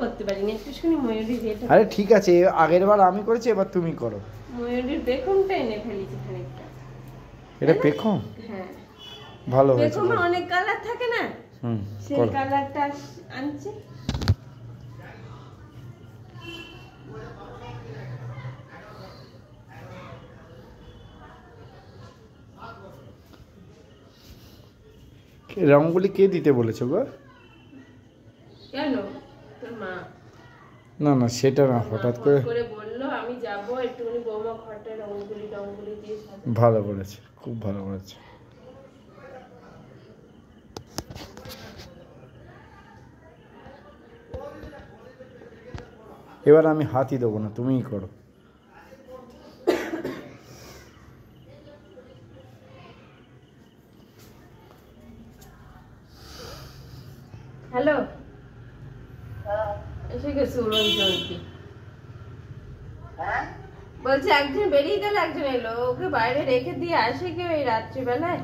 করতে পারিনি, একটুখানি ময়ূরীর এটা। আরে ঠিক আছে, আগের বার আমি করেছি, এবার তুমি করো। ময়ূরীর বেকমটা এনে ফেলেছি খানিকটা। এটা বেকম? হ্যাঁ ভালো হয়েছে। বেকমে অনেক কালার থাকে না, সেই কালারটা আনছি। রঙগুলি কে দিতে বলেছো গো? কেন তোর মা? না না সেটা না, হঠাৎ করে বললো আমি যাবো একটুখানি বৌমা ঘরটা রঙগুলি দিয়ে সাজাবো। ভালো করেছে, খুব ভালো করেছে। এবার আমি হাতই দেবো না, তুমিই করো। হ্যালো, এসে গেছে উড়নচণ্ডী। বলছে একজন বেরিয়ে গেল, একজন এলো, ওকে বাইরে রেখে দিয়ে আসে কেউ এই রাত্রিবেলায়?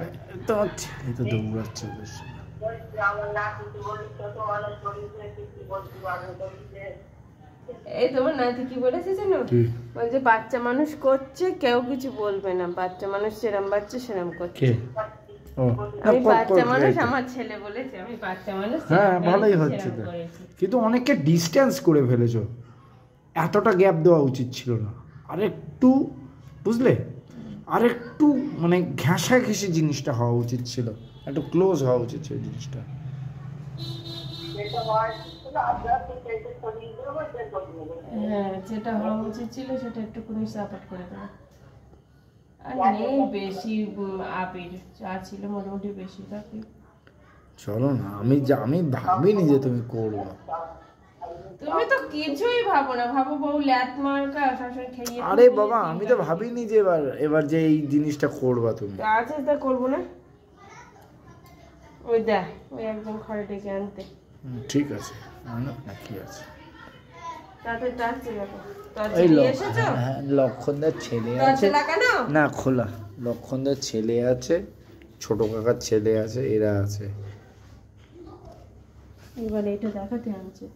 তো ছেলে তো দৌড়াচ্ছে বেশ। এই তোমার নাতি কি বলেছে জানো? বলছে বাচ্চা মানুষ করছে, কেউ কিছু বলবে না, বাচ্চা মানুষ যেরম বাচ্চা সেরম করছে। আমি বাচ্চা মানুষ, আমার ছেলে বলেছে আমি বাচ্চা মানুষ। হ্যাঁ ভালোই হচ্ছে তো, কিন্তু অনেককে ডিস্টেন্স করে ফেলেছো, এতটা গ্যাপ দেওয়া উচিত ছিল না। আরেকটু বুঝলে, আরেকটু মানে ঘেঁষাঘেঁষি জিনিসটা হওয়া উচিত ছিল, একটু ক্লোজ হওয়া উচিত ছিল জিনিসটা। হ্যাঁ যেটা হওয়া উচিত ছিল সেটা একটুখানি সাপোর্ট করে দেবো। আর নেই বেশি আবির, যা ছিল মোটামুটি বেশিরভাগই। চলো না, আমি ভাবিনি যে তুমি করবে। তুমি তো কিছুই ভাবো না, ভাবো বউ ল্যাত মার্কা শাশুড়ি খেয়ে। আরে বাবা আমি তো ভাবিনি যে এবার যে এই জিনিসটা করবা তুমি। আচ্ছা তা করবো না, ওই দেখ ওই একদম ঘরে ডেকে আনতে। ঠিক আছে, না কি আছে তাতে টাচছে দেখো। এই লক্ষণদার ছেলে আছে না, খোলা লক্ষণদার ছেলে আছে, ছোট কাকার ছেলে আছে, এরা আছে। এবার এটা দেখাতে আনছে।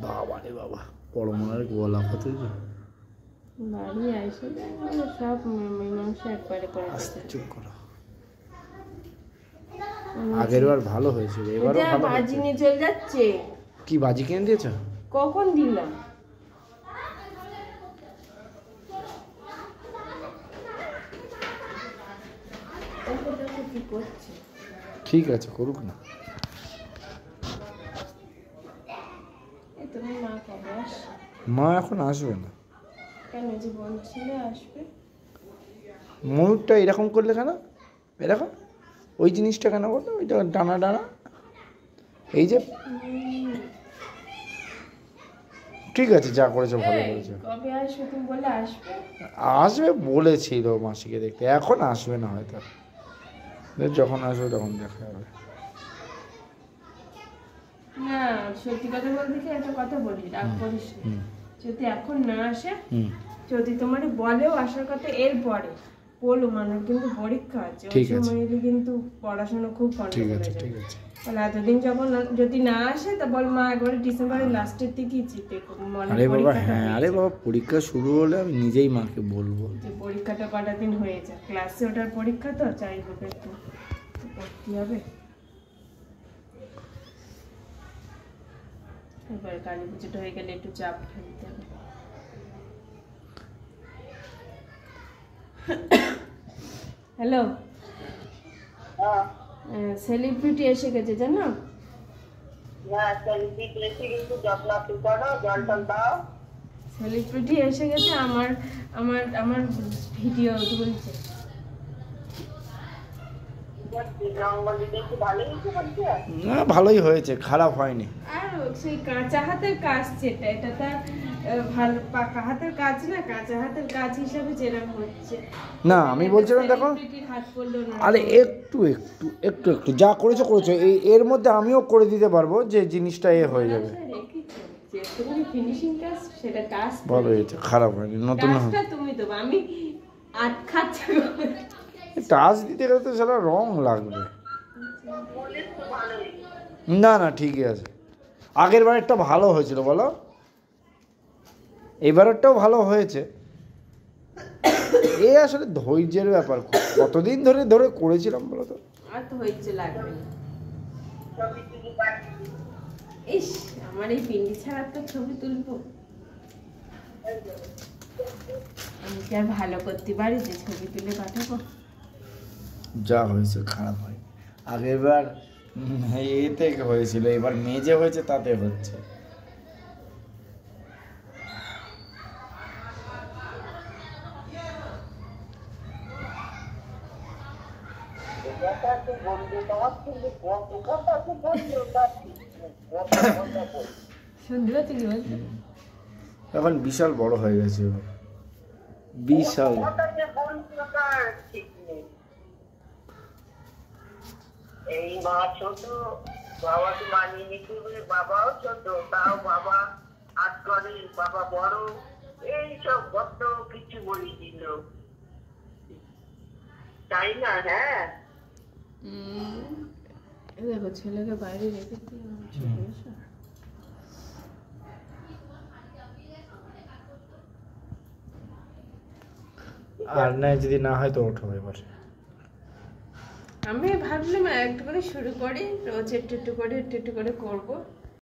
বাবা রে বাবা, পরমার গলা হতে বাড়ি আইসে সব মীমাংসা একবারে করে। আস্তে চুপ করো, আগের বার ভালো হয়েছিল, এবারও ভালো। বাজি নিয়ে চলে যাচ্ছে। কি বাজি কিনে দিয়েছ? কখন দিলাম? ঠিক আছে করুক না। মা এখন আসবে না। কেন যে বলছিলে আসবে? ময়ূরটা এরকম করলে কেন? এরকম ওই জিনিসটা কেন করলে? ওইটা ডানা ডানা, এই যে ঠিক আছে যা করেছো ভালো করেছো। কবে আসবে তুমি বলে? আসবে বলেছিল মাসিকে দেখতে, এখন আসবে না হয়তো, যখন আসবে তখন দেখা যাবে। না সত্যি কথা বলতে কি একটা কথা বলি, রাগ করিস না, যদি এখন না আসে, যদি তোমার বলেও আসার কথা এর পরে বলো, মানে কিন্তু পরীক্ষা আছে ওই সময় কিন্তু পড়াশোনা খুব কন্ট্রোল হয়ে যাবে। তাহলে এতদিন যখন যদি না আসে তা বল মা একবারে ডিসেম্বরের লাস্টের দিকেই যেতে। আরে বাবা হ্যাঁ, আরে বাবা পরীক্ষা শুরু হলে আমি নিজেই মাকে বলবো যে পরীক্ষাটা কটা দিন হয়ে যায়, ক্লাসে ওটার পরীক্ষা তো চাই হোক একটু পড়তে হবে। এবার কালী পুজোটা হয়ে গেলে একটু চাপ ফেলতে হবে। হ্যালো, সেলিব্রিটি এসে গেছে জানো? সেলিব্রিটি এসে গেছে, আমার আমার আমার ভিডিও তুলছে। না ভালোই হয়েছে, খারাপ হয়নি। আর সেই কাঁচা হাতের কাজ যেটা, এটা তার ভালো পাকা হাতের কাজ না, কাঁচা হাতের কাজ হিসাবে যেরকম হচ্ছে। না আমি বলছিলাম দেখো, আরে একটু একটু একটু একটু যা করেছো করেছো, এর মধ্যে আমিও করে দিতে পারবো যে জিনিসটা হয়ে যাবে। ফিনিশিং কাজ সেটা কাজ ভালো হয়েছে, খারাপ হয়নি। নতুন কাজটা তুমি দেবো, আমি আট খাচ্ছি। টাচ দিতে গেলে তো সেটা রং লাগবে। না না ঠিকই আছে, আগের বারেরটা ভালো হয়েছিল বলো, এবারেরটাও ভালো হয়েছে। এ আসলে ধৈর্যের ব্যাপার, কতদিন ধরে ধরে করেছিলাম বলো তো। আর তো হয়েছে লাগবে না। ইস, আমার এই পিন্ডি ছাড়া তো ছবি তুলবো, আমি কি আর ভালো করতে পারি যে ছবি তুলে পাঠাবো? যা হয়েছে খারাপ হয়, আগের বার এতে হয়েছিল, এবার মেজে হয়েছে তাতে হচ্ছে। এখন বিশাল বড় হয়ে গেছে, বিশাল। এই মা ছোট, বাবাকে মানিয়ে নিতে হবে, বাবাও ছোট, তাও বাবা হাত করে, বাবা বড়, এইসব কত কিছু বলি দিল, তাই না? হ্যাঁ, দেখো ছেলেকে বাইরে রেখে আর না যদি না হয় তো ওঠো এবার। আমি ভাবলাম একটু করে শুরু করি, রোজ একটু একটু করে করবো।